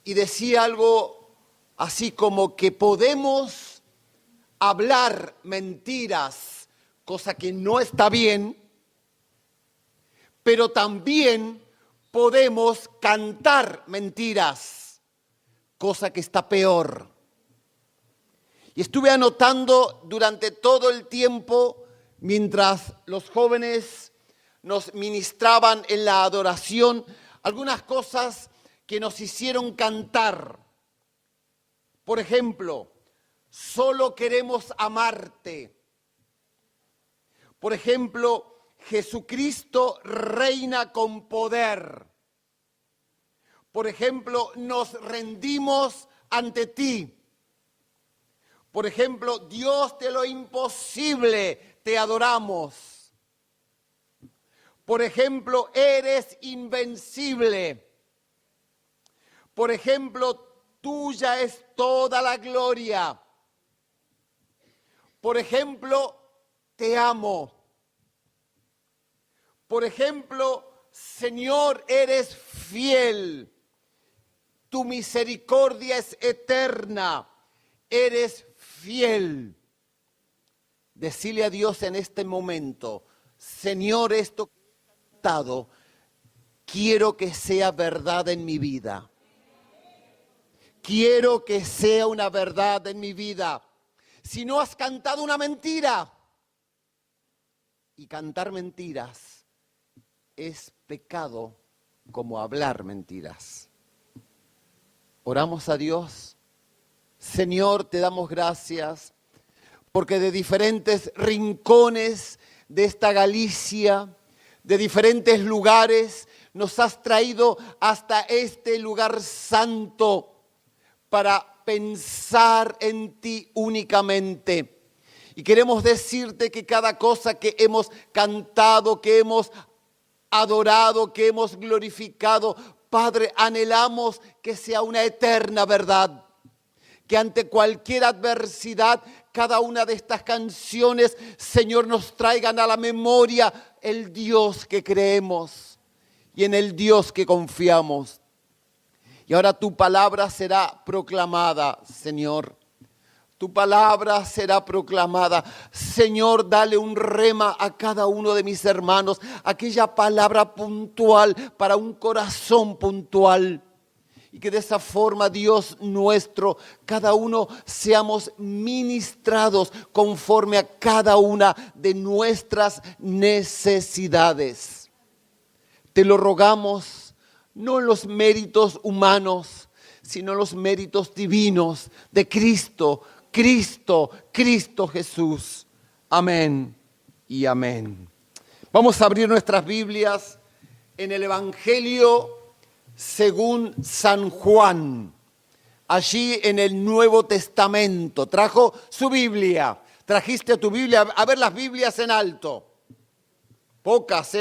y decía algo así como que podemos hablar mentiras, cosa que no está bien, pero también podemos cantar mentiras, cosa que está peor. Y estuve anotando durante todo el tiempo, mientras los jóvenes nos ministraban en la adoración, algunas cosas que nos hicieron cantar. Por ejemplo, solo queremos amarte. Por ejemplo, Jesucristo reina con poder. Por ejemplo, nos rendimos ante ti. Por ejemplo, Dios de lo imposible, te adoramos. Por ejemplo, eres invencible. Por ejemplo, tuya es toda la gloria. Por ejemplo, te amo. Por ejemplo, Señor, eres fiel. Tu misericordia es eterna. Eres fiel. Decile a Dios en este momento, Señor, esto que he cantado, quiero que sea verdad en mi vida. Quiero que sea una verdad en mi vida. Si no has cantado una mentira, y cantar mentiras es pecado como hablar mentiras. Oramos a Dios. Señor, te damos gracias porque de diferentes rincones de esta Galicia, de diferentes lugares, nos has traído hasta este lugar santo para pensar en ti únicamente. Y queremos decirte que cada cosa que hemos cantado, que hemos adorado, que hemos glorificado, Padre, anhelamos que sea una eterna verdad. Que ante cualquier adversidad, cada una de estas canciones, Señor, nos traigan a la memoria el Dios que creemos y en el Dios que confiamos. Y ahora tu palabra será proclamada, Señor. Tu palabra será proclamada. Señor, dale un rema a cada uno de mis hermanos, aquella palabra puntual para un corazón puntual. Y que de esa forma, Dios nuestro, cada uno seamos ministrados conforme a cada una de nuestras necesidades. Te lo rogamos, no en los méritos humanos, sino en los méritos divinos de Cristo, Cristo Jesús. Amén y amén. Vamos a abrir nuestras Biblias en el Evangelio según San Juan, allí en el Nuevo Testamento. Trajo su Biblia. Trajiste tu Biblia. A ver las Biblias en alto. Pocas.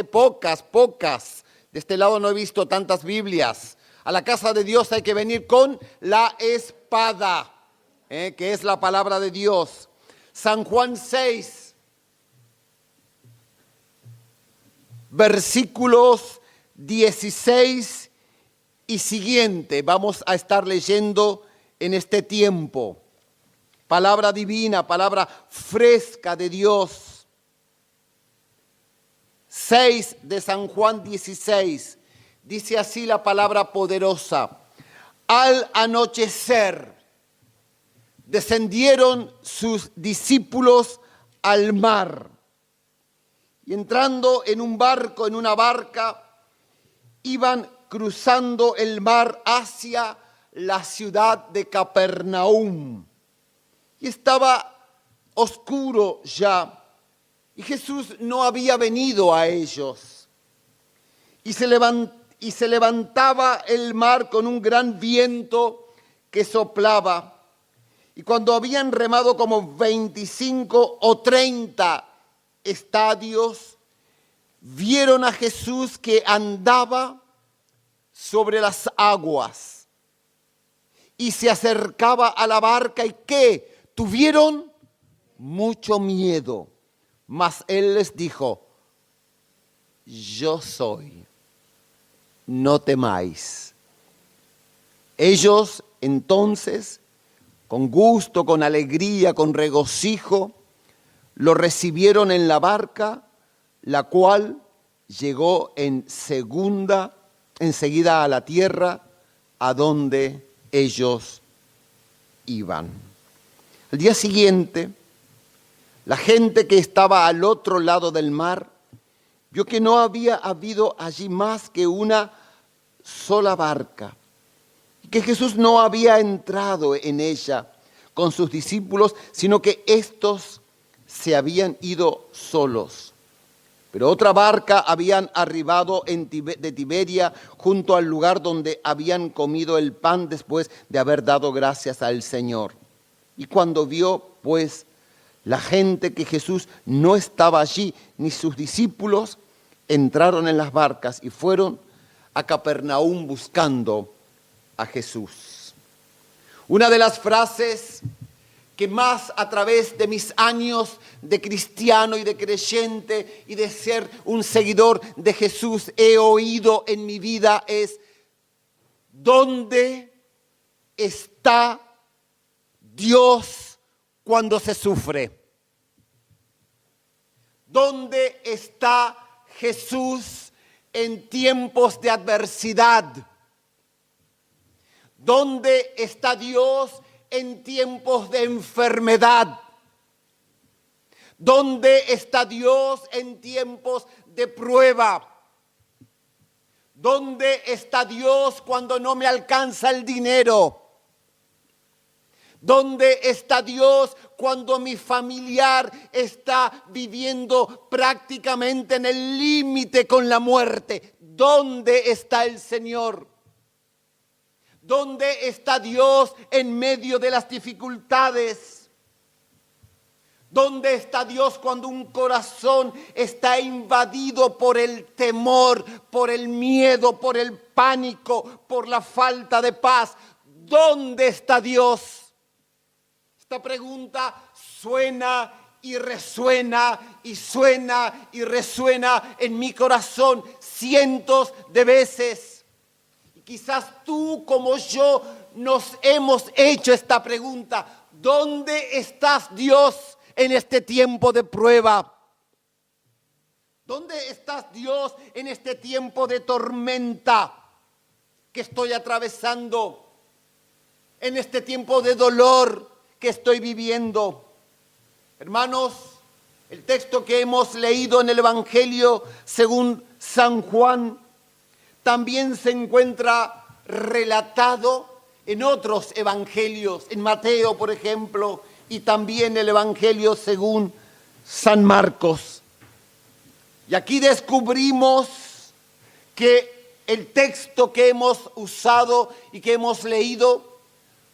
De este lado no he visto tantas Biblias. A la casa de Dios hay que venir con la espada, que es la palabra de Dios. San Juan 6, versículos 16 y siguiente. Vamos a estar leyendo en este tiempo. Palabra divina, palabra fresca de Dios. 6 de San Juan 16. Dice así la palabra poderosa. Al anochecer, descendieron sus discípulos al mar. Y entrando en un barco, en una barca, iban cruzando el mar hacia la ciudad de Capernaum. Y estaba oscuro ya, y Jesús no había venido a ellos. Y se levantaba el mar con un gran viento que soplaba. Y cuando habían remado como 25 o 30 estadios, vieron a Jesús que andaba sobre las aguas y se acercaba a la barca y que tuvieron mucho miedo. Mas él les dijo, yo soy, no temáis. Ellos entonces, con gusto, con alegría, con regocijo, lo recibieron en la barca, la cual llegó enseguida a la tierra a donde ellos iban. Al día siguiente, la gente que estaba al otro lado del mar vio que no había habido allí más que una sola barca, y que Jesús no había entrado en ella con sus discípulos, sino que éstos se habían ido solos. Pero otra barca habían arribado de Tiberia junto al lugar donde habían comido el pan después de haber dado gracias al Señor. Y cuando vio, pues, la gente que Jesús no estaba allí, ni sus discípulos, entraron en las barcas y fueron a Capernaum buscando a Jesús. Una de las frases que más a través de mis años de cristiano y de creyente y de ser un seguidor de Jesús he oído en mi vida es: ¿dónde está Dios cuando se sufre? ¿Dónde está Jesús en tiempos de adversidad? ¿Dónde está Dios en tiempos de enfermedad? ¿Dónde está Dios en tiempos de prueba? ¿Dónde está Dios cuando no me alcanza el dinero? ¿Dónde está Dios cuando mi familiar está viviendo prácticamente en el límite con la muerte? ¿Dónde está el Señor? ¿Dónde está Dios en medio de las dificultades? ¿Dónde está Dios cuando un corazón está invadido por el temor, por el miedo, por el pánico, por la falta de paz? ¿Dónde está Dios? Esta pregunta suena y resuena y suena y resuena en mi corazón cientos de veces. Y quizás tú como yo nos hemos hecho esta pregunta: ¿dónde estás, Dios, en este tiempo de prueba? ¿Dónde estás, Dios, en este tiempo de tormenta que estoy atravesando? En este tiempo de dolor que estoy viviendo. Hermanos, el texto que hemos leído en el Evangelio según San Juan también se encuentra relatado en otros evangelios, en Mateo, por ejemplo, y también el Evangelio según San Marcos. Y aquí descubrimos que el texto que hemos usado y que hemos leído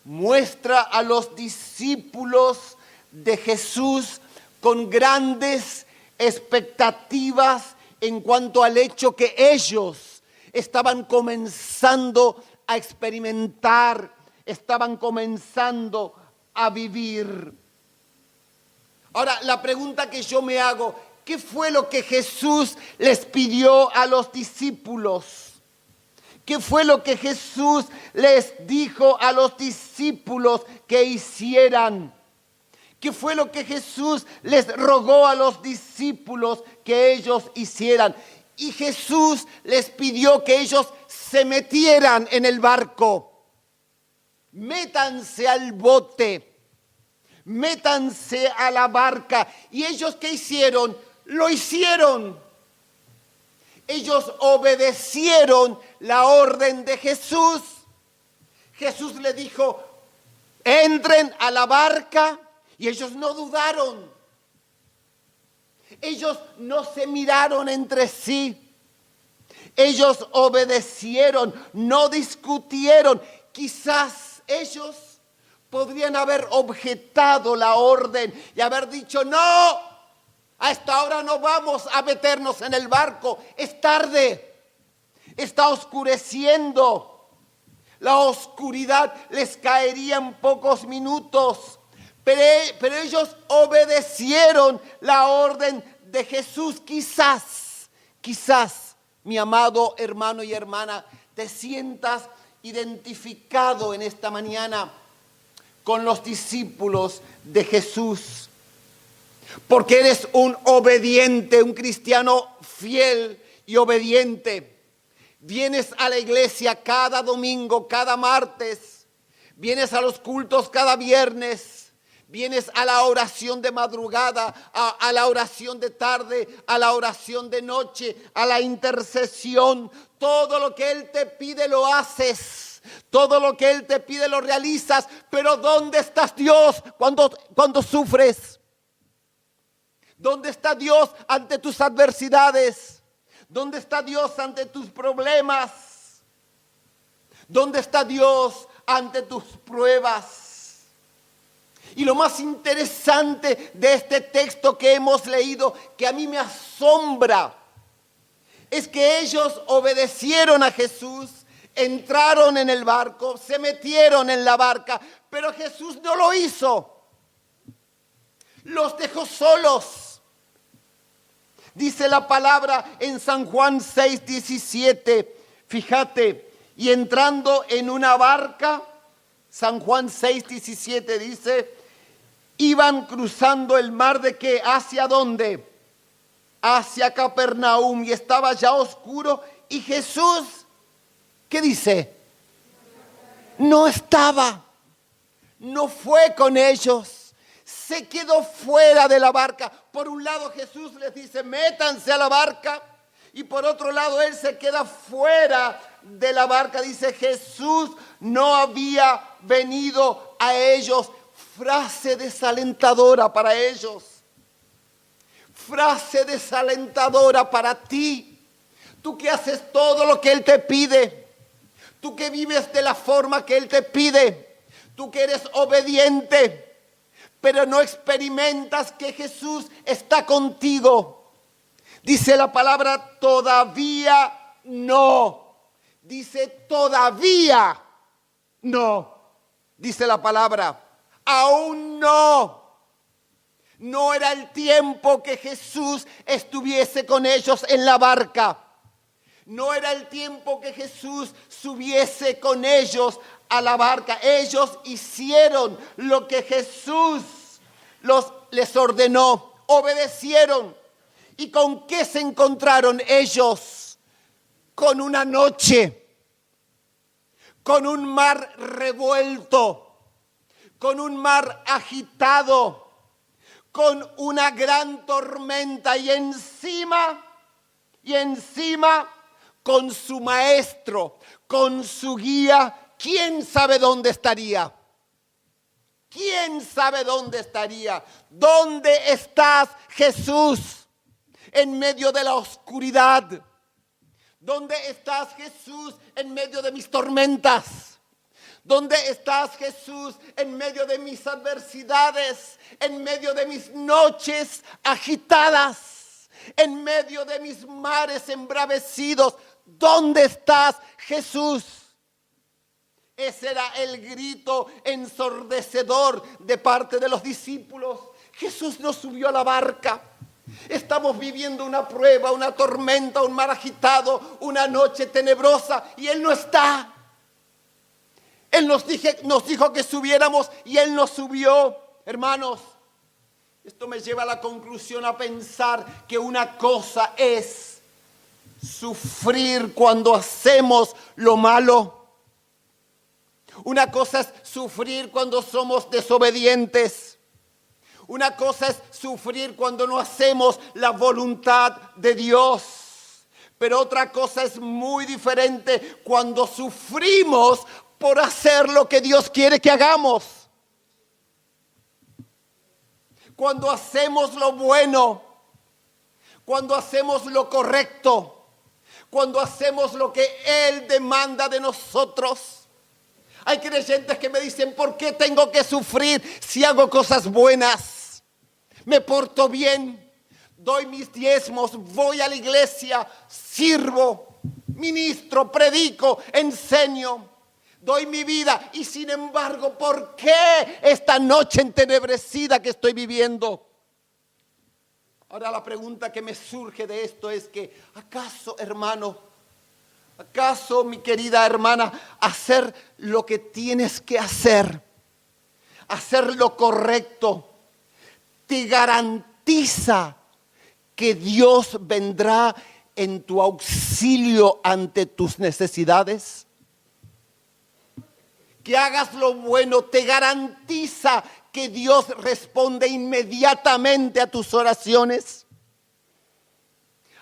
muestra a los discípulos de Jesús con grandes expectativas en cuanto al hecho que ellos estaban comenzando a experimentar, estaban comenzando a vivir. Ahora, la pregunta que yo me hago: ¿qué fue lo que Jesús les pidió a los discípulos? ¿Qué fue lo que Jesús les dijo a los discípulos que hicieran? ¿Qué fue lo que Jesús les rogó a los discípulos que ellos hicieran? Y Jesús les pidió que ellos se metieran en el barco. Métanse al bote. Métanse a la barca. ¿Y ellos qué hicieron? Lo hicieron. Ellos obedecieron la orden de Jesús. Jesús le dijo: entren a la barca, y ellos no dudaron. Ellos no se miraron entre sí. Ellos obedecieron, no discutieron. Quizás ellos podrían haber objetado la orden y haber dicho: no, a esta hora no vamos a meternos en el barco, es tarde, está oscureciendo, la oscuridad les caería en pocos minutos. Pero ellos obedecieron la orden de Jesús. Quizás, mi amado hermano y hermana, te sientas identificado en esta mañana con los discípulos de Jesús, porque eres un obediente, un cristiano fiel y obediente. Vienes a la iglesia cada domingo, cada martes, vienes a los cultos cada viernes, vienes a la oración de madrugada, a la oración de tarde, a la oración de noche, a la intercesión. Todo lo que Él te pide lo haces. Todo lo que Él te pide lo realizas. Pero ¿dónde estás, Dios, cuando sufres? ¿Dónde está Dios ante tus adversidades? ¿Dónde está Dios ante tus problemas? ¿Dónde está Dios ante tus pruebas? Y lo más interesante de este texto que hemos leído, que a mí me asombra, es que ellos obedecieron a Jesús, entraron en el barco, se metieron en la barca, pero Jesús no lo hizo. Los dejó solos. Dice la palabra en San Juan 6:17, fíjate, y entrando en una barca, San Juan 6:17 dice, iban cruzando el mar ¿de qué? ¿Hacia dónde? Hacia Capernaum, y estaba ya oscuro, y Jesús, ¿qué dice? No estaba, no fue con ellos, se quedó fuera de la barca. Por un lado Jesús les dice, métanse a la barca, y por otro lado Él se queda fuera de la barca. Dice, Jesús no había venido a ellos. Frase desalentadora para ellos. Frase desalentadora para ti. Tú que haces todo lo que Él te pide. Tú que vives de la forma que Él te pide. Tú que eres obediente, pero no experimentas que Jesús está contigo. Dice la palabra todavía no. Dice todavía no. Dice la palabra aún no. No era el tiempo que Jesús estuviese con ellos en la barca. No era el tiempo que Jesús subiese con ellos a la barca. Ellos hicieron lo que Jesús les ordenó. Obedecieron. ¿Y con qué se encontraron ellos? Con una noche. Con un mar revuelto. Con un mar agitado. Con una gran tormenta. Y encima, con su maestro, con su guía, ¿quién sabe dónde estaría? ¿Quién sabe dónde estaría? ¿Dónde estás, Jesús? En medio de la oscuridad. ¿Dónde estás, Jesús, en medio de mis tormentas? ¿Dónde estás, Jesús, en medio de mis adversidades? En medio de mis noches agitadas, en medio de mis mares embravecidos. ¿Dónde estás, Jesús? Ese era el grito ensordecedor de parte de los discípulos. Jesús no subió a la barca. Estamos viviendo una prueba, una tormenta, un mar agitado, una noche tenebrosa y Él no está. Él nos dijo que subiéramos y Él no subió. Hermanos, esto me lleva a la conclusión a pensar que una cosa es sufrir cuando hacemos lo malo. Una cosa es sufrir cuando somos desobedientes. Una cosa es sufrir cuando no hacemos la voluntad de Dios. Pero otra cosa es muy diferente cuando sufrimos por hacer lo que Dios quiere que hagamos. Cuando hacemos lo bueno, cuando hacemos lo correcto, cuando hacemos lo que Él demanda de nosotros. Hay creyentes que me dicen, ¿por qué tengo que sufrir si hago cosas buenas? Me porto bien, doy mis diezmos, voy a la iglesia, sirvo, ministro, predico, enseño, doy mi vida. Y sin embargo, ¿por qué esta noche entenebrecida que estoy viviendo? Ahora la pregunta que me surge de esto es que, ¿acaso, hermano, ¿Acaso, mi querida hermana, hacer lo que tienes que hacer lo correcto, te garantiza que Dios vendrá en tu auxilio ante tus necesidades? Que hagas lo bueno te garantiza que Dios responde inmediatamente a tus oraciones.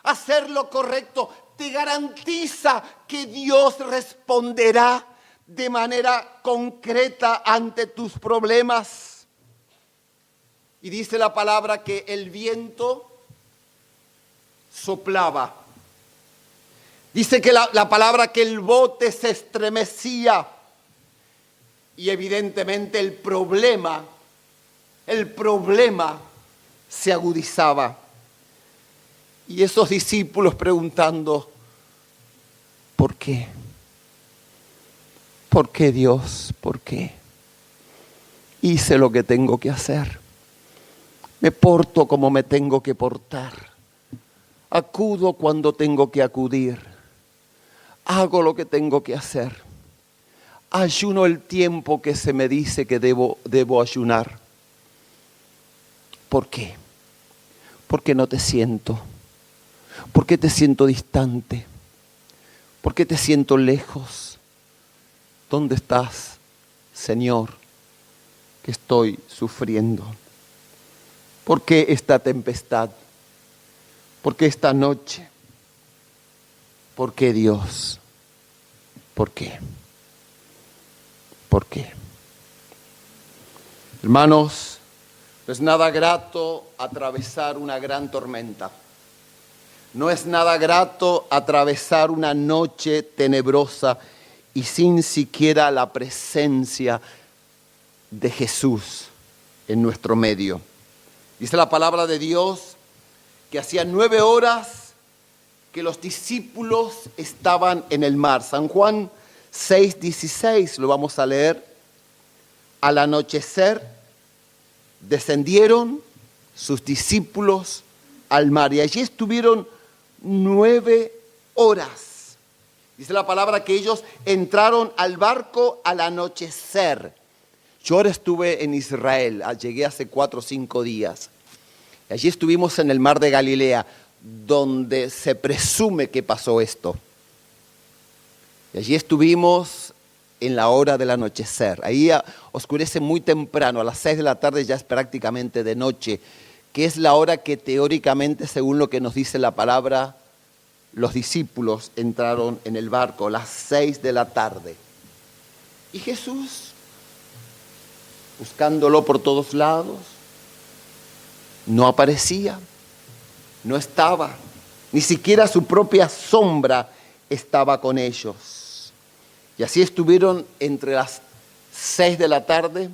Hacer lo correcto te garantiza que Dios responderá de manera concreta ante tus problemas. Y dice la palabra que el viento soplaba. Dice que la palabra que el bote se estremecía. Y evidentemente el problema se agudizaba. Y esos discípulos preguntando, ¿por qué? ¿Por qué, Dios? ¿Por qué? Hice lo que tengo que hacer. Me porto como me tengo que portar. Acudo cuando tengo que acudir. Hago lo que tengo que hacer. Ayuno el tiempo que se me dice que debo ayunar. ¿Por qué? Porque no te siento. ¿Por qué te siento distante? ¿Por qué te siento lejos? ¿Dónde estás, Señor, que estoy sufriendo? ¿Por qué esta tempestad? ¿Por qué esta noche? ¿Por qué, Dios? ¿Por qué? ¿Por qué? Hermanos, no es nada grato atravesar una gran tormenta. No es nada grato atravesar una noche tenebrosa y sin siquiera la presencia de Jesús en nuestro medio. Dice la palabra de Dios que hacía 9 horas que los discípulos estaban en el mar. San Juan 6:16, lo vamos a leer. Al anochecer descendieron sus discípulos al mar y allí estuvieron 9 horas. Dice la palabra que ellos entraron al barco al anochecer. Yo ahora estuve en Israel, llegué hace 4 o 5 días. Allí estuvimos en el mar de Galilea, donde se presume que pasó esto. Y allí estuvimos en la hora del anochecer. Ahí oscurece muy temprano, a las 6 de la tarde ya es prácticamente de noche, que es la hora que teóricamente, según lo que nos dice la palabra, los discípulos entraron en el barco, a las 6 de la tarde. Y Jesús, buscándolo por todos lados, no aparecía, no estaba, ni siquiera su propia sombra estaba con ellos. Y así estuvieron entre las 6 de la tarde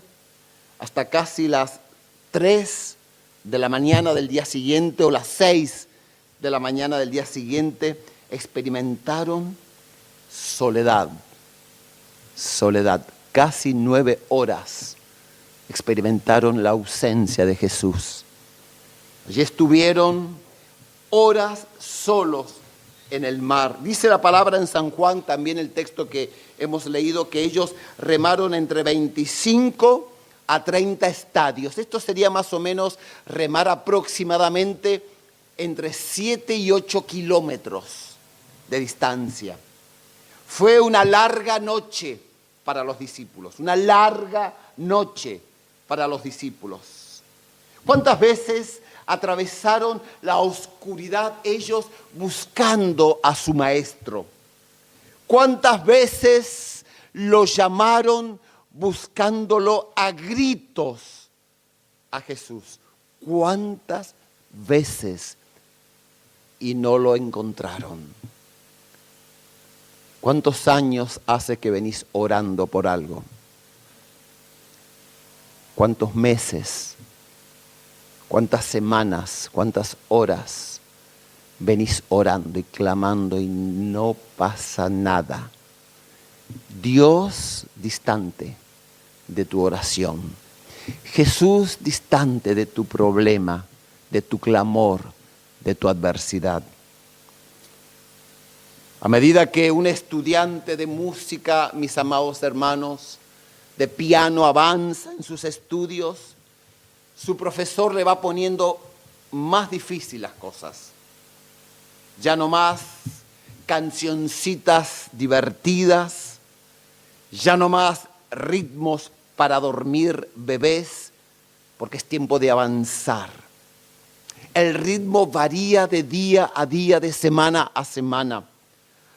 hasta casi las 3 de la mañana del día siguiente o las 6 de la mañana del día siguiente. Experimentaron soledad, casi 9 horas experimentaron la ausencia de Jesús. Allí estuvieron horas solos en el mar. Dice la palabra en San Juan, también el texto que hemos leído, que ellos remaron entre 25 a 30 estadios. Esto sería más o menos remar aproximadamente entre 7 y 8 kilómetros de distancia. Fue una larga noche para los discípulos, una larga noche para los discípulos. ¿Cuántas veces atravesaron la oscuridad ellos buscando a su maestro? ¿Cuántas veces lo llamaron buscándolo a gritos a Jesús? ¿Cuántas veces y no lo encontraron? ¿Cuántos años hace que venís orando por algo? ¿Cuántos meses? ¿Cuántas semanas? ¿Cuántas horas venís orando y clamando y no pasa nada? Dios distante de tu oración. Jesús distante de tu problema, de tu clamor, de tu adversidad. A medida que un estudiante de música, mis amados hermanos, de piano avanza en sus estudios, su profesor le va poniendo más difíciles las cosas. Ya no más cancioncitas divertidas, ya no más ritmos para dormir bebés, porque es tiempo de avanzar. El ritmo varía de día a día, de semana a semana.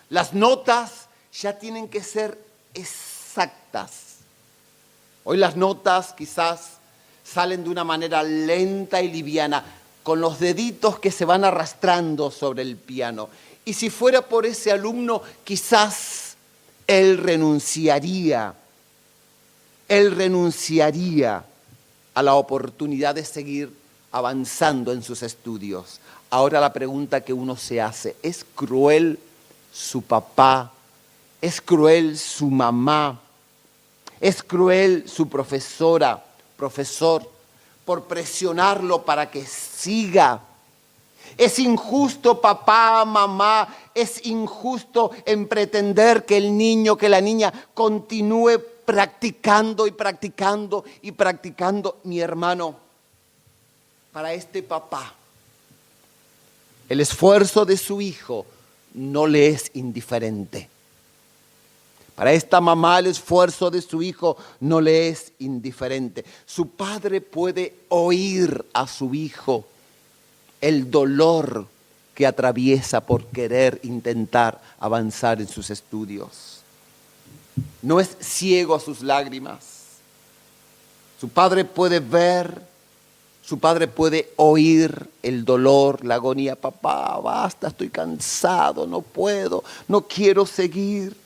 Las notas ya tienen que ser exactas. Hoy las notas quizás salen de una manera lenta y liviana, con los deditos que se van arrastrando sobre el piano. Y si fuera por ese alumno, quizás él renunciaría a la oportunidad de seguir avanzando en sus estudios. Ahora la pregunta que uno se hace: ¿es cruel su papá? ¿Es cruel su mamá? ¿Es cruel su profesor, por presionarlo para que siga? Es injusto, papá, mamá, es injusto en pretender que el niño, que la niña continúe practicando y practicando y practicando. Mi hermano, para este papá, el esfuerzo de su hijo no le es indiferente. Para esta mamá, el esfuerzo de su hijo no le es indiferente. Su padre puede oír a su hijo el dolor que atraviesa por querer intentar avanzar en sus estudios. No es ciego a sus lágrimas. Su padre puede ver, su padre puede oír el dolor, la agonía. Papá, basta, estoy cansado, no puedo, no quiero seguir.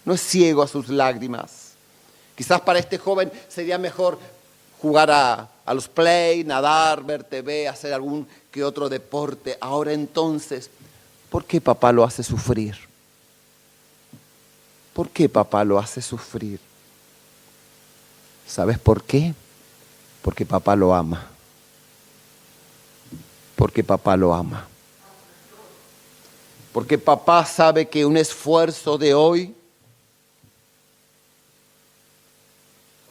No es ciego a sus lágrimas. Quizás para este joven sería mejor jugar a los play, nadar, ver TV, hacer algún que otro deporte. Ahora entonces, ¿por qué papá lo hace sufrir? ¿Por qué papá lo hace sufrir? ¿Sabes por qué? Porque papá lo ama. Porque papá lo ama. Porque papá sabe que un esfuerzo de hoy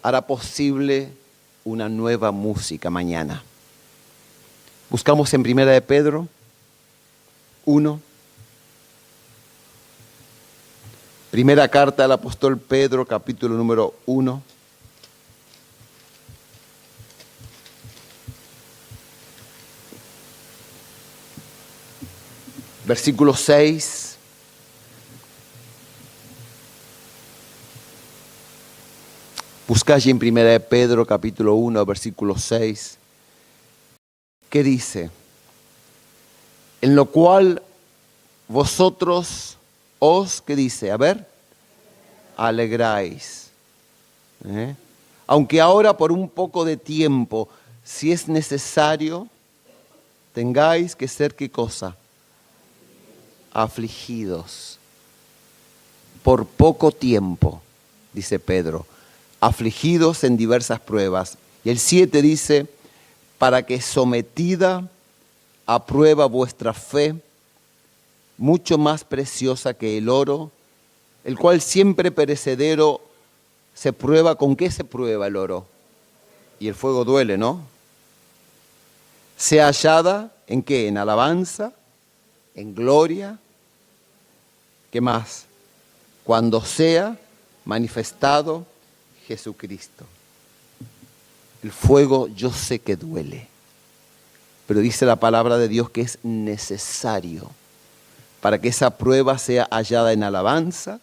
hará posible una nueva música mañana. Buscamos en Primera de Pedro 1. Primera carta del apóstol Pedro, capítulo número 1. Versículo 6. Busca allí en Primera de Pedro, capítulo 1, versículo 6. ¿Qué dice? En lo cual vosotros os, ¿qué dice? A ver, alegráis. Aunque ahora por un poco de tiempo, si es necesario, tengáis que ser, ¿qué cosa? Afligidos. Por poco tiempo, dice Pedro. Afligidos en diversas pruebas. Y el 7 dice, para que sometida a prueba vuestra fe, mucho más preciosa que el oro, el cual siempre perecedero se prueba. ¿Con qué se prueba el oro? Y el fuego duele, ¿no? Sea hallada, ¿en qué? En alabanza, en gloria. ¿Qué más? Cuando sea manifestado Jesucristo. El fuego yo sé que duele, pero dice la palabra de Dios que es necesario para que esa prueba sea hallada en alabanza,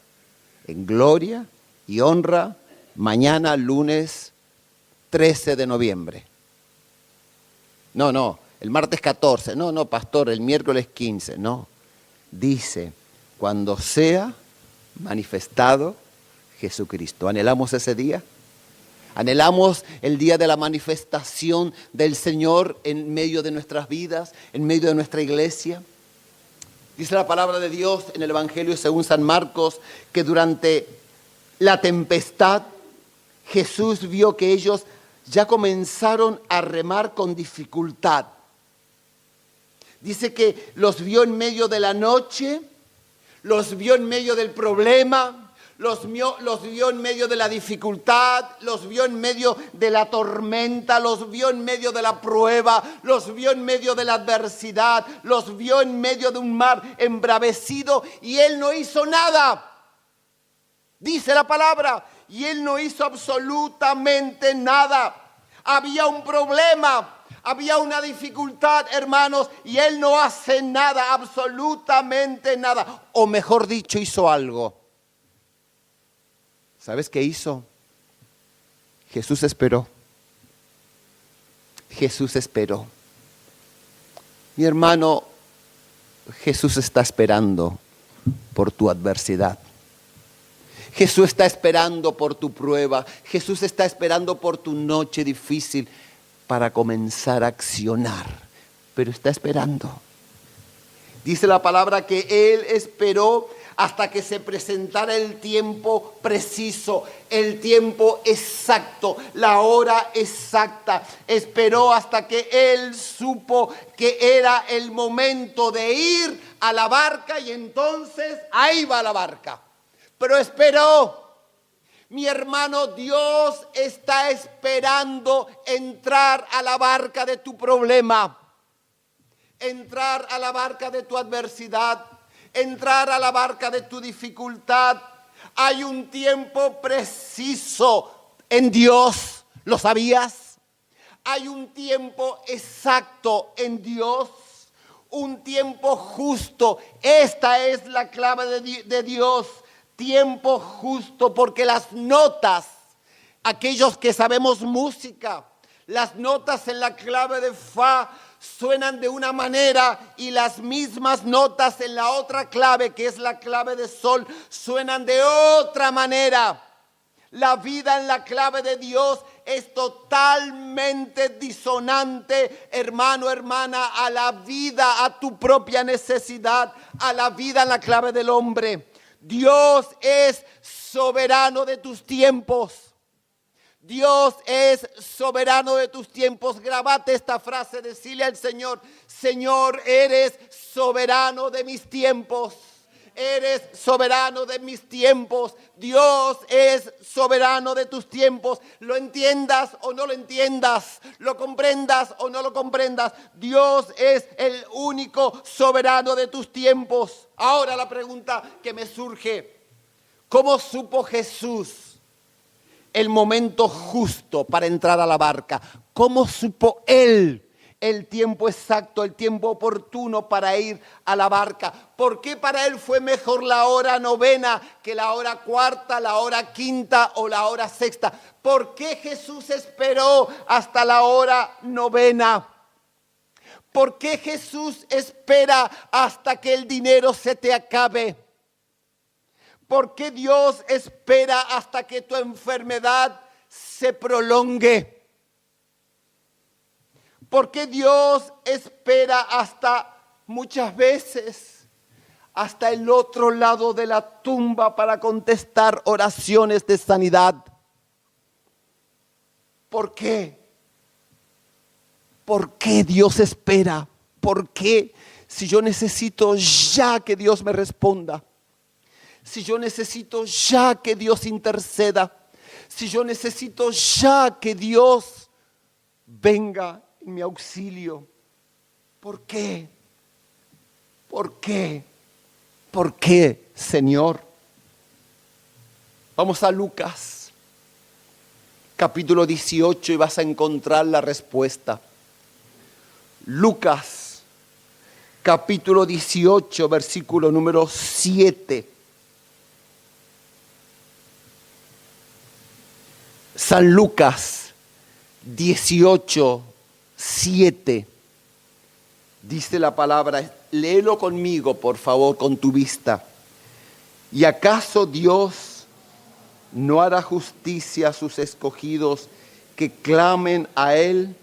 en gloria y honra mañana, lunes 13 de noviembre. No, el martes 14. No, pastor, el miércoles 15. No, dice, cuando sea manifestado Jesucristo. ¿Anhelamos ese día? ¿Anhelamos el día de la manifestación del Señor en medio de nuestras vidas, en medio de nuestra iglesia? Dice la palabra de Dios en el Evangelio según San Marcos que durante la tempestad Jesús vio que ellos ya comenzaron a remar con dificultad. Dice que los vio en medio de la noche, los vio en medio del problema, los vio en medio de la dificultad, los vio en medio de la tormenta, los vio en medio de la prueba, los vio en medio de la adversidad, los vio en medio de un mar embravecido y Él no hizo nada. Dice la palabra, y Él no hizo absolutamente nada. Había un problema, había una dificultad, hermanos, y Él no hace nada, absolutamente nada. O mejor dicho, hizo algo. ¿Sabes qué hizo? Jesús esperó. Jesús esperó. Mi hermano, Jesús está esperando por tu adversidad. Jesús está esperando por tu prueba. Jesús está esperando por tu noche difícil para comenzar a accionar. Pero está esperando. Dice la palabra que Él esperó hasta que se presentara el tiempo preciso, el tiempo exacto, la hora exacta. Esperó hasta que Él supo que era el momento de ir a la barca y entonces ahí va la barca. Pero esperó. Mi hermano, Dios está esperando entrar a la barca de tu problema, entrar a la barca de tu adversidad, entrar a la barca de tu dificultad. Hay un tiempo preciso en Dios, ¿lo sabías? Hay un tiempo exacto en Dios, un tiempo justo. Esta es la clave de Dios. Tiempo justo, porque las notas, aquellos que sabemos música, las notas en la clave de fa suenan de una manera y las mismas notas en la otra clave, que es la clave de sol, suenan de otra manera. La vida en la clave de Dios es totalmente disonante, hermano, hermana, a la vida, a tu propia necesidad, a la vida en la clave del hombre. Dios es soberano de tus tiempos. Dios es soberano de tus tiempos. Grabate esta frase, decile al Señor: Señor, eres soberano de mis tiempos. Eres soberano de mis tiempos. Dios es soberano de tus tiempos. Lo entiendas o no lo entiendas, lo comprendas o no lo comprendas, Dios es el único soberano de tus tiempos. Ahora la pregunta que me surge: ¿cómo supo Jesús el momento justo para entrar a la barca? ¿Cómo supo Él el tiempo exacto, el tiempo oportuno para ir a la barca? ¿Por qué para Él fue mejor la hora novena que la hora cuarta, la hora quinta o la hora sexta? ¿Por qué Jesús esperó hasta la hora novena? ¿Por qué Jesús espera hasta que el dinero se te acabe? ¿Por qué Dios espera hasta que tu enfermedad se prolongue? ¿Por qué Dios espera hasta muchas veces hasta el otro lado de la tumba para contestar oraciones de sanidad? ¿Por qué? ¿Por qué Dios espera? ¿Por qué? Si yo necesito ya que Dios me responda. Si yo necesito ya que Dios interceda. Si yo necesito ya que Dios venga en mi auxilio. ¿Por qué? ¿Por qué? ¿Por qué, Señor? Vamos a Lucas, capítulo 18, y vas a encontrar la respuesta. Lucas, capítulo 18, versículo número 7. San Lucas 18, 7. Dice la palabra, léelo conmigo, por favor, con tu vista. ¿Y acaso Dios no hará justicia a sus escogidos que clamen a Él?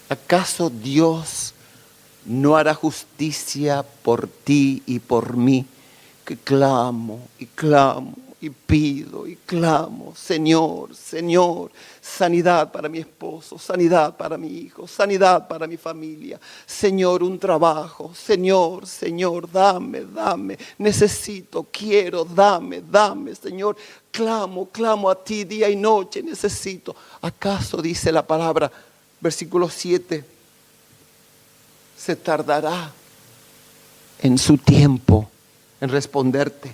¿Acaso Dios no hará justicia por ti y por mí, que clamo y clamo y pido y clamo, Señor, Señor, sanidad para mi esposo, sanidad para mi hijo, sanidad para mi familia. Señor, un trabajo. Señor, Señor, dame, necesito, quiero, dame, Señor. Clamo a ti día y noche, necesito. ¿Acaso dice la palabra, versículo 7, se tardará en su tiempo en responderte?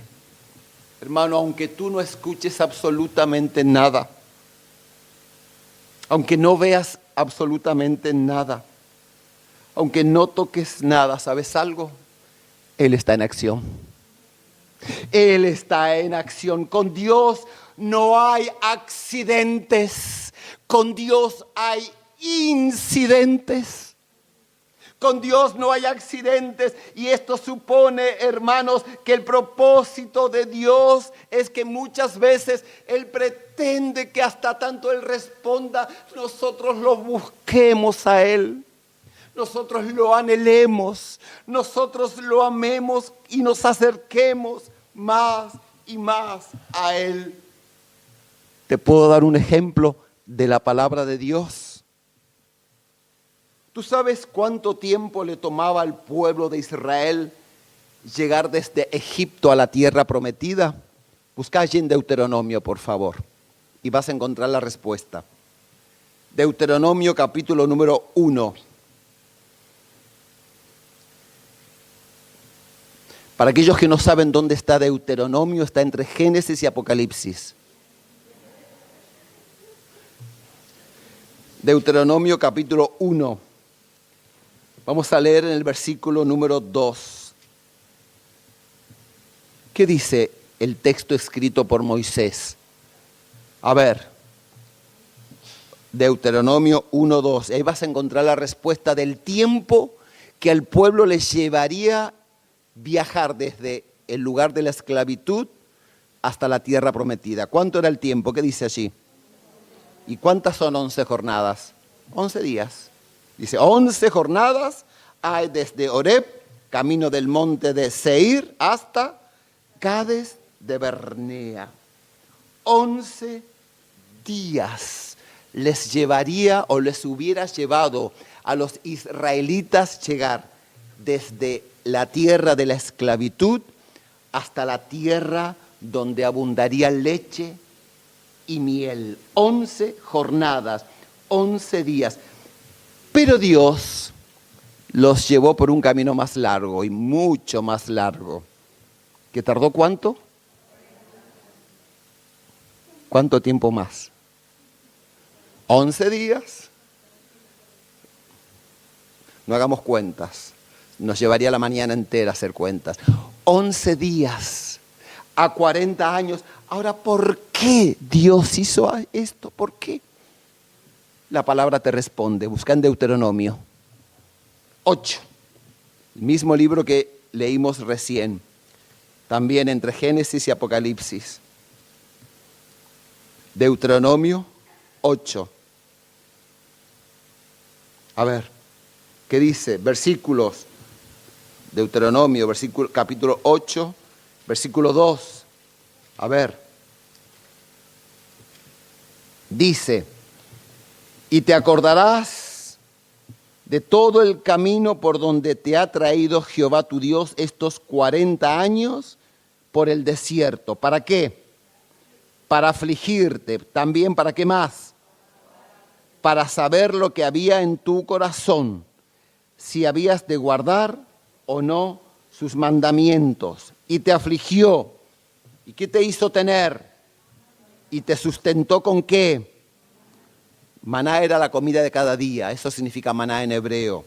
Hermano, aunque tú no escuches absolutamente nada, aunque no veas absolutamente nada, aunque no toques nada, ¿sabes algo? Él está en acción. Él está en acción. Con Dios no hay accidentes. Con Dios hay incidentes. Con Dios no hay accidentes, y esto supone, hermanos, que el propósito de Dios es que muchas veces Él pretende que hasta tanto Él responda, nosotros lo busquemos a Él, nosotros lo anhelemos, nosotros lo amemos y nos acerquemos más y más a Él. Te puedo dar un ejemplo de la palabra de Dios. ¿Tú sabes cuánto tiempo le tomaba al pueblo de Israel llegar desde Egipto a la tierra prometida? Busca allí en Deuteronomio, por favor, y vas a encontrar la respuesta. Deuteronomio capítulo número 1. Para aquellos que no saben dónde está Deuteronomio, está entre Génesis y Apocalipsis. Deuteronomio capítulo 1. Vamos a leer en el versículo número 2. ¿Qué dice el texto escrito por Moisés? A ver, Deuteronomio 1:2. Ahí vas a encontrar la respuesta del tiempo que al pueblo les llevaría viajar desde el lugar de la esclavitud hasta la tierra prometida. ¿Cuánto era el tiempo? ¿Qué dice allí? ¿Y cuántas son 11 jornadas? 11 días. Dice, 11 jornadas hay desde Horeb, camino del monte de Seir, hasta Cades de Bernea. 11 días les llevaría o les hubiera llevado a los israelitas llegar desde la tierra de la esclavitud hasta la tierra donde abundaría leche y miel. 11 jornadas, 11 días. Pero Dios los llevó por un camino más largo y mucho más largo. ¿Que tardó cuánto? ¿Cuánto tiempo más? 11 días. No hagamos cuentas. Nos llevaría la mañana entera hacer cuentas. 11 días a 40 años. Ahora, ¿por qué Dios hizo esto? ¿Por qué? La palabra te responde. Busca en Deuteronomio 8, el mismo libro que leímos recién, también entre Génesis y Apocalipsis. Deuteronomio 8. A ver, ¿qué dice? Versículos. Deuteronomio, capítulo 8, versículo 2. A ver. Dice, y te acordarás de todo el camino por donde te ha traído Jehová tu Dios estos 40 años por el desierto. ¿Para qué? Para afligirte. También, ¿para qué más? Para saber lo que había en tu corazón, si habías de guardar o no sus mandamientos. Y te afligió. ¿Y qué te hizo tener? ¿Y te sustentó con qué? Maná era la comida de cada día, eso significa maná en hebreo.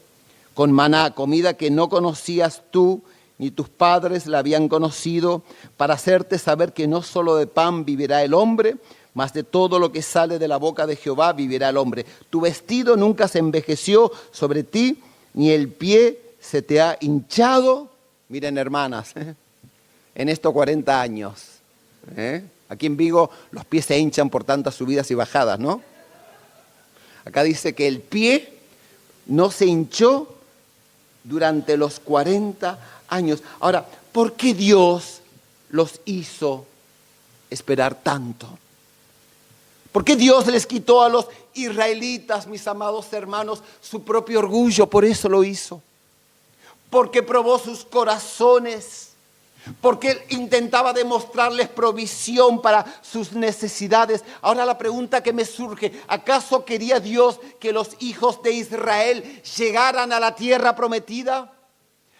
Con maná, comida que no conocías tú, ni tus padres la habían conocido, para hacerte saber que no solo de pan vivirá el hombre, mas de todo lo que sale de la boca de Jehová vivirá el hombre. Tu vestido nunca se envejeció sobre ti, ni el pie se te ha hinchado. Miren, hermanas, en estos 40 años, aquí en Vigo los pies se hinchan por tantas subidas y bajadas, ¿no? Acá dice que el pie no se hinchó durante los 40 años. Ahora, ¿por qué Dios los hizo esperar tanto? ¿Por qué Dios les quitó a los israelitas, mis amados hermanos, su propio orgullo? Por eso lo hizo. Porque probó sus corazones. Porque intentaba demostrarles provisión para sus necesidades. Ahora la pregunta que me surge: ¿acaso quería Dios que los hijos de Israel llegaran a la tierra prometida?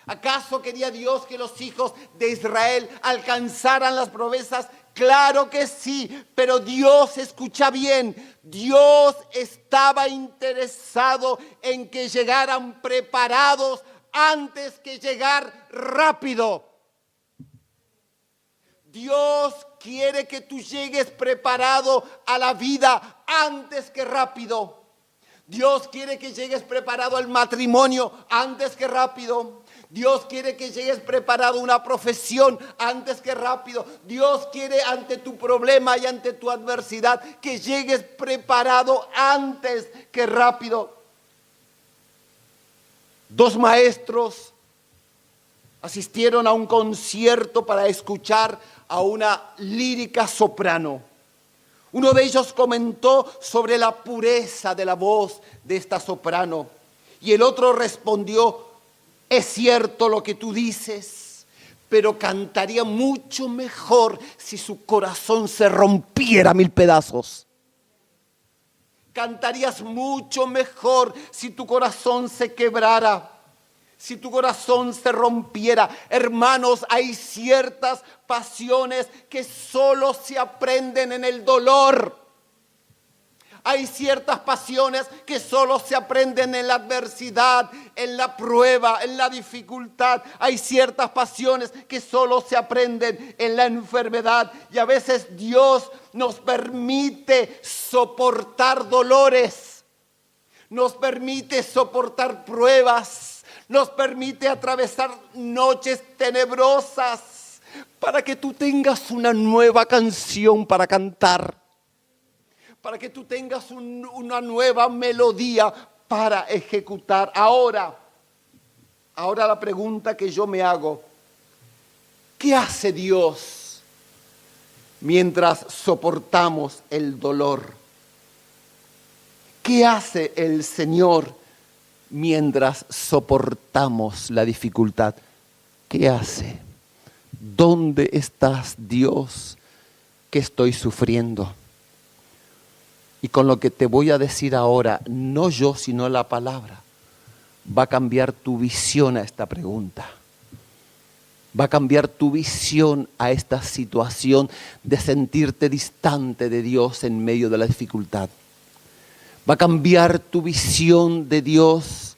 ¿Acaso quería Dios que los hijos de Israel alcanzaran las promesas? Claro que sí, pero Dios, escucha bien, Dios estaba interesado en que llegaran preparados antes que llegar rápido. Dios quiere que tú llegues preparado a la vida antes que rápido. Dios quiere que llegues preparado al matrimonio antes que rápido. Dios quiere que llegues preparado a una profesión antes que rápido. Dios quiere, ante tu problema y ante tu adversidad, que llegues preparado antes que rápido. Dos maestros asistieron a un concierto para escuchar a una lírica soprano. Uno de ellos comentó sobre la pureza de la voz de esta soprano y el otro respondió: es cierto lo que tú dices, pero cantaría mucho mejor si su corazón se rompiera a 1000 pedazos. Cantarías mucho mejor si tu corazón se quebrara, si tu corazón se rompiera. Hermanos, hay ciertas pasiones que solo se aprenden en el dolor. Hay ciertas pasiones que solo se aprenden en la adversidad, en la prueba, en la dificultad. Hay ciertas pasiones que solo se aprenden en la enfermedad. Y a veces Dios nos permite soportar dolores, nos permite soportar pruebas, nos permite atravesar noches tenebrosas para que tú tengas una nueva canción para cantar, para que tú tengas una nueva melodía para ejecutar. Ahora la pregunta que yo me hago: ¿qué hace Dios mientras soportamos el dolor? ¿Qué hace el Señor mientras soportamos la dificultad? ¿Qué hace? ¿Dónde estás, Dios, que estoy sufriendo? Y con lo que te voy a decir ahora, no yo, sino la palabra, va a cambiar tu visión a esta pregunta. Va a cambiar tu visión a esta situación de sentirte distante de Dios en medio de la dificultad. Va a cambiar tu visión de Dios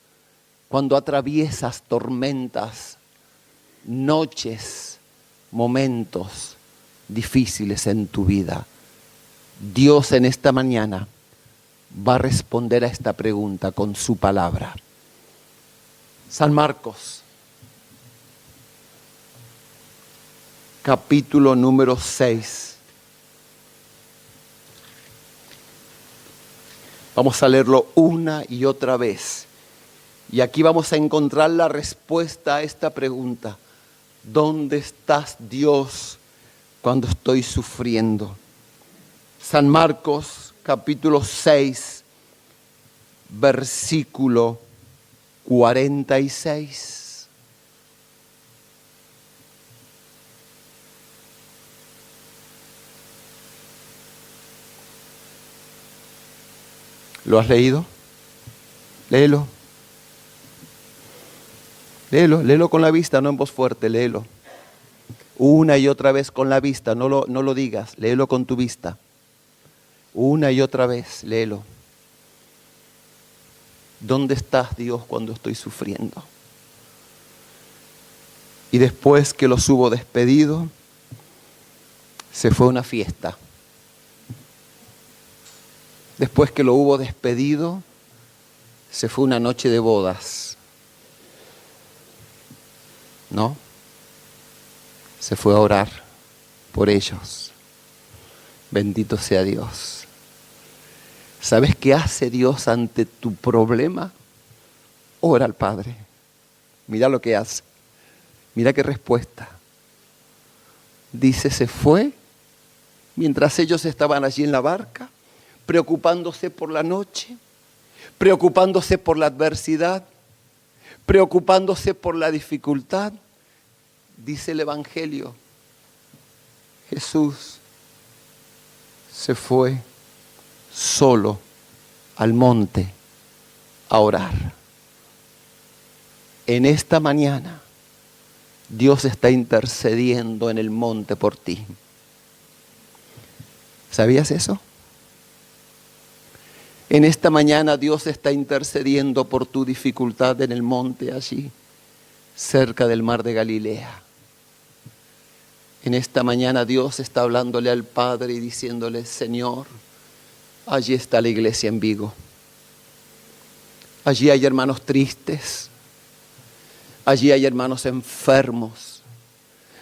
cuando atraviesas tormentas, noches, momentos difíciles en tu vida. Dios en esta mañana va a responder a esta pregunta con su palabra. San Marcos, capítulo número 6. Vamos a leerlo una y otra vez. Y aquí vamos a encontrar la respuesta a esta pregunta: ¿dónde estás, Dios, cuando estoy sufriendo? San Marcos, capítulo 6, versículo 46. ¿Lo has leído? Léelo. Léelo con la vista, no en voz fuerte, léelo. Una y otra vez con la vista, no lo digas, léelo con tu vista. Una y otra vez, léelo. ¿Dónde estás, Dios, cuando estoy sufriendo? Y después que los hubo despedido, se fue a una fiesta. Después que lo hubo despedido, se fue a una noche de bodas. ¿No? Se fue a orar por ellos. Bendito sea Dios. ¿Sabes qué hace Dios ante tu problema? Ora al Padre. Mira lo que hace. Mira qué respuesta. Dice, se fue mientras ellos estaban allí en la barca, preocupándose por la noche, preocupándose por la adversidad, preocupándose por la dificultad, dice el Evangelio, Jesús se fue solo al monte a orar. En esta mañana, Dios está intercediendo en el monte por ti. ¿Sabías eso? En esta mañana Dios está intercediendo por tu dificultad en el monte allí, cerca del mar de Galilea. En esta mañana Dios está hablándole al Padre y diciéndole, Señor, allí está la iglesia en Vigo. Allí hay hermanos tristes. Allí hay hermanos enfermos.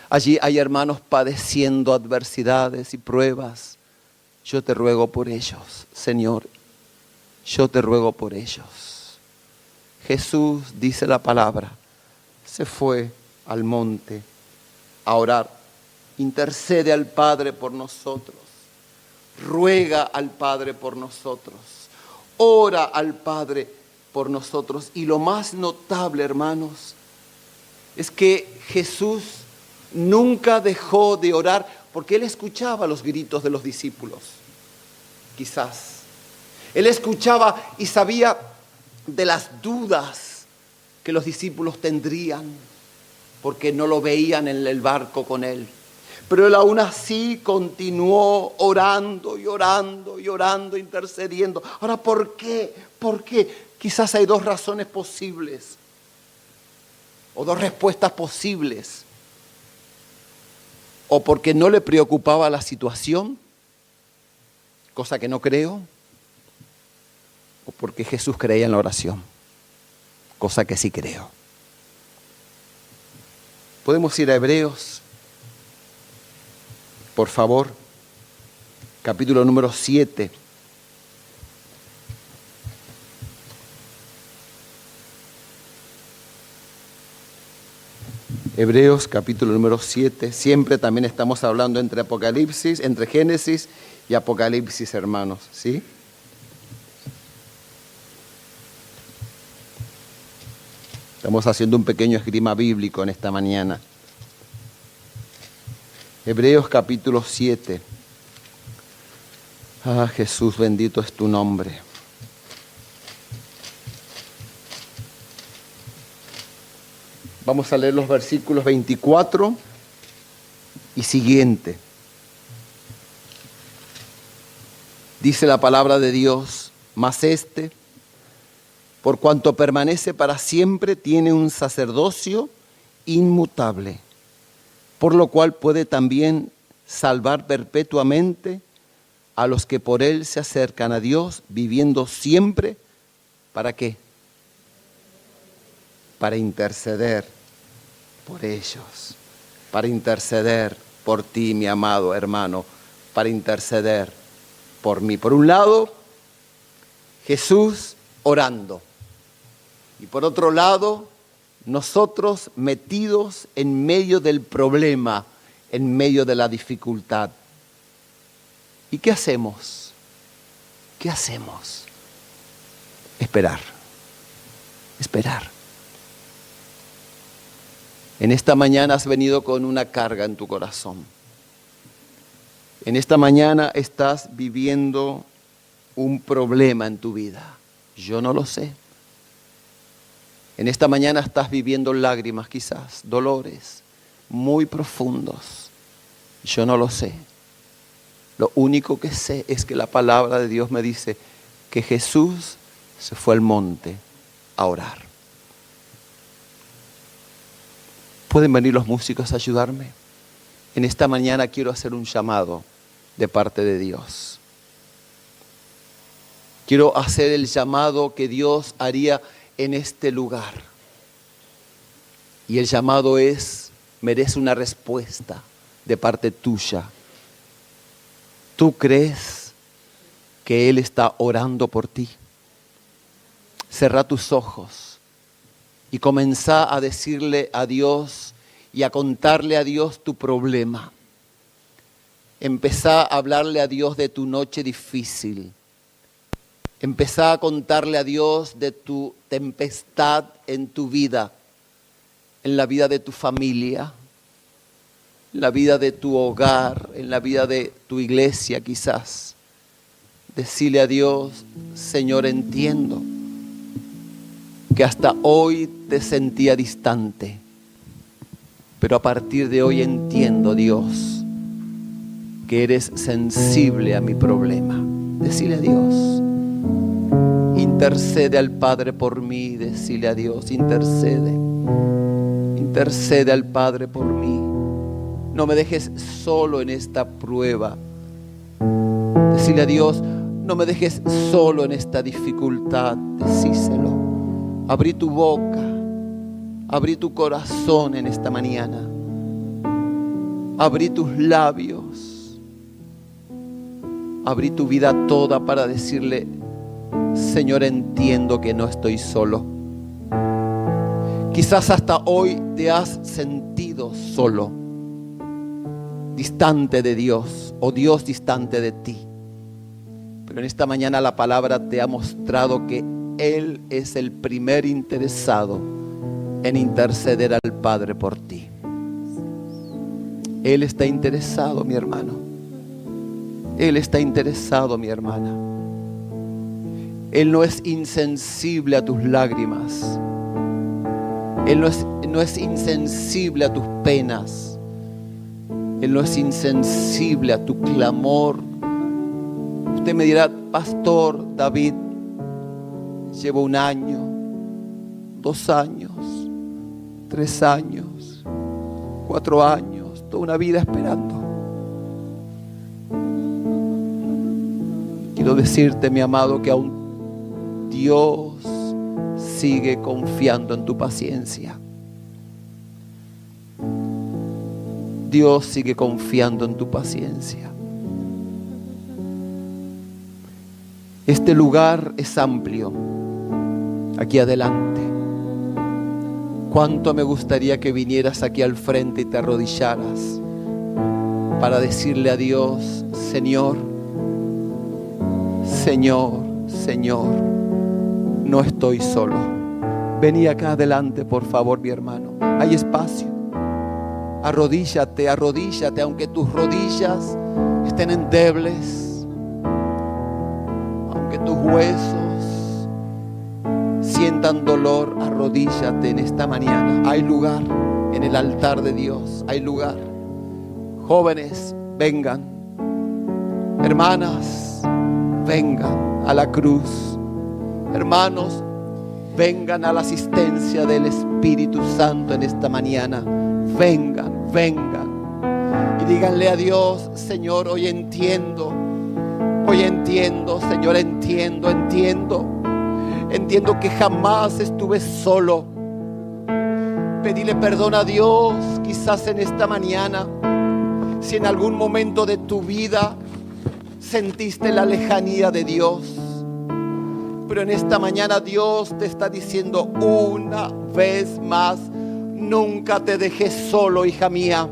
Allí hay hermanos padeciendo adversidades y pruebas. Yo te ruego por ellos, Señor. Yo te ruego por ellos. Jesús, dice la palabra, se fue al monte a orar. Intercede al Padre por nosotros. Ruega al Padre por nosotros. Ora al Padre por nosotros. Y lo más notable, hermanos, es que Jesús nunca dejó de orar porque Él escuchaba los gritos de los discípulos. Quizás. Él escuchaba y sabía de las dudas que los discípulos tendrían porque no lo veían en el barco con Él. Pero Él aún así continuó orando y orando y orando, intercediendo. Ahora, ¿por qué? ¿Por qué? Quizás hay dos razones posibles o dos respuestas posibles. O porque no le preocupaba la situación, cosa que no creo, o porque Jesús creía en la oración, cosa que sí creo. Podemos ir a Hebreos, por favor, capítulo número 7. Hebreos capítulo número 7, siempre también estamos hablando entre Apocalipsis, entre Génesis y Apocalipsis, hermanos, ¿sí? Estamos haciendo un pequeño esgrima bíblico en esta mañana. Hebreos capítulo 7. Ah, Jesús, bendito es tu nombre. Vamos a leer los versículos 24 y siguiente. Dice la palabra de Dios, mas este, por cuanto permanece para siempre, tiene un sacerdocio inmutable, por lo cual puede también salvar perpetuamente a los que por él se acercan a Dios, viviendo siempre, ¿para qué? Para interceder por ellos, para interceder por ti, mi amado hermano, para interceder por mí. Por un lado, Jesús orando, y por otro lado, nosotros metidos en medio del problema, en medio de la dificultad. ¿Y qué hacemos? ¿Qué hacemos? Esperar, esperar. En esta mañana has venido con una carga en tu corazón. En esta mañana estás viviendo un problema en tu vida. Yo no lo sé. En esta mañana estás viviendo lágrimas quizás, dolores muy profundos. Yo no lo sé. Lo único que sé es que la palabra de Dios me dice que Jesús se fue al monte a orar. ¿Pueden venir los músicos a ayudarme? En esta mañana quiero hacer un llamado de parte de Dios. Quiero hacer el llamado que Dios haría en este lugar. Y el llamado merece una respuesta de parte tuya. ¿Tú crees que Él está orando por ti? Cerrá tus ojos y comenzá a decirle a Dios y a contarle a Dios tu problema. Empezá a hablarle a Dios de tu noche difícil. Empezá a contarle a Dios de tu tempestad en tu vida, en la vida de tu familia, en la vida de tu hogar, en la vida de tu iglesia quizás. Decirle a Dios: Señor, entiendo que hasta hoy te sentía distante, pero a partir de hoy entiendo, Dios, que eres sensible a mi problema. Decirle a Dios: intercede al Padre por mí. Decirle a Dios: intercede al Padre por mí. No me dejes solo en esta prueba. Decirle a Dios: no me dejes solo en esta dificultad. Decíselo. Abrí tu boca, abrí tu corazón en esta mañana. Abrí tus labios, abrí tu vida toda para decirle: Señor, entiendo que no estoy solo. Quizás hasta hoy te has sentido solo, distante de Dios, o Dios distante de ti. Pero en esta mañana la palabra te ha mostrado que Él es el primer interesado en interceder al Padre por ti. Él está interesado, mi hermano. Él está interesado, mi hermana. Él no es insensible a tus lágrimas. Él no es insensible a tus penas. Él no es insensible a tu clamor. Usted me dirá: Pastor David, llevo 1 año, 2 años, 3 años, 4 años, toda una vida esperando. Quiero decirte, mi amado, que aún Dios sigue confiando en tu paciencia. Dios sigue confiando en tu paciencia. Este lugar es amplio. Aquí adelante. Cuánto me gustaría que vinieras aquí al frente y te arrodillaras para decirle a Dios: Señor, Señor, Señor, no estoy solo. Vení acá adelante, por favor, mi hermano. Hay espacio. Arrodíllate, arrodíllate, aunque tus rodillas estén endebles, aunque tus huesos sientan dolor, arrodíllate en esta mañana. Hay lugar en el altar de Dios, hay lugar. Jóvenes, vengan. Hermanas, vengan a la cruz. Hermanos, vengan a la asistencia del Espíritu Santo en esta mañana. Vengan, vengan. Y díganle a Dios: Señor, hoy entiendo, Señor, entiendo que jamás estuve solo. Pedile perdón a Dios, quizás en esta mañana, si en algún momento de tu vida sentiste la lejanía de Dios. Pero en esta mañana Dios te está diciendo una vez más: nunca te dejé solo, hija mía.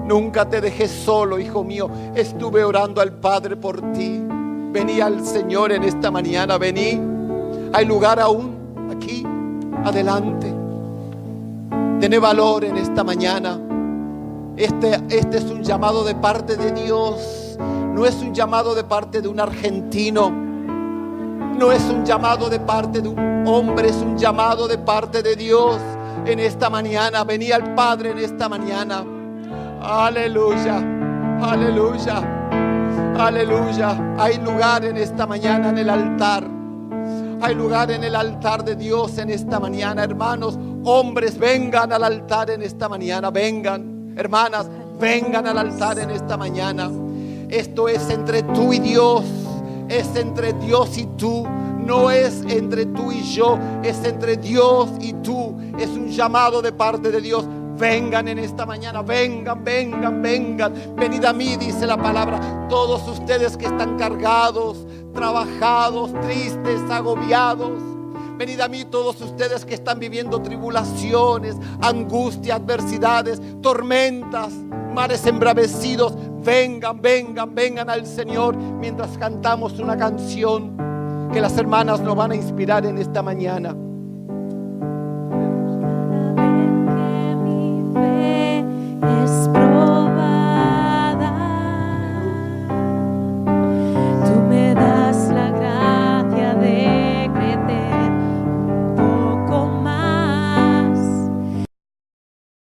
Nunca te dejé solo, hijo mío. Estuve orando al Padre por ti. Vení al Señor en esta mañana, vení. Hay lugar aún aquí, adelante. Tené valor en esta mañana. Este es un llamado de parte de Dios. No es un llamado de parte de un argentino. No es un llamado de parte de un hombre. Es un llamado de parte de Dios en esta mañana. Vení al Padre en esta mañana. Aleluya, aleluya, aleluya. Hay lugar en esta mañana en el altar. Hay lugar en el altar de Dios en esta mañana. Hermanos, hombres, vengan al altar en esta mañana. Vengan, hermanas, vengan al altar en esta mañana. Esto es entre tú y Dios. Es entre Dios y tú. No es entre tú y yo. Es entre Dios y tú. Es un llamado de parte de Dios. Vengan en esta mañana, vengan, vengan, vengan. Venid a mí, dice la palabra, todos ustedes que están cargados, trabajados, tristes, agobiados. Venid a mí todos ustedes que están viviendo tribulaciones, angustia, adversidades, tormentas, mares embravecidos. Vengan, vengan, vengan al Señor mientras cantamos una canción que las hermanas nos van a inspirar en esta mañana.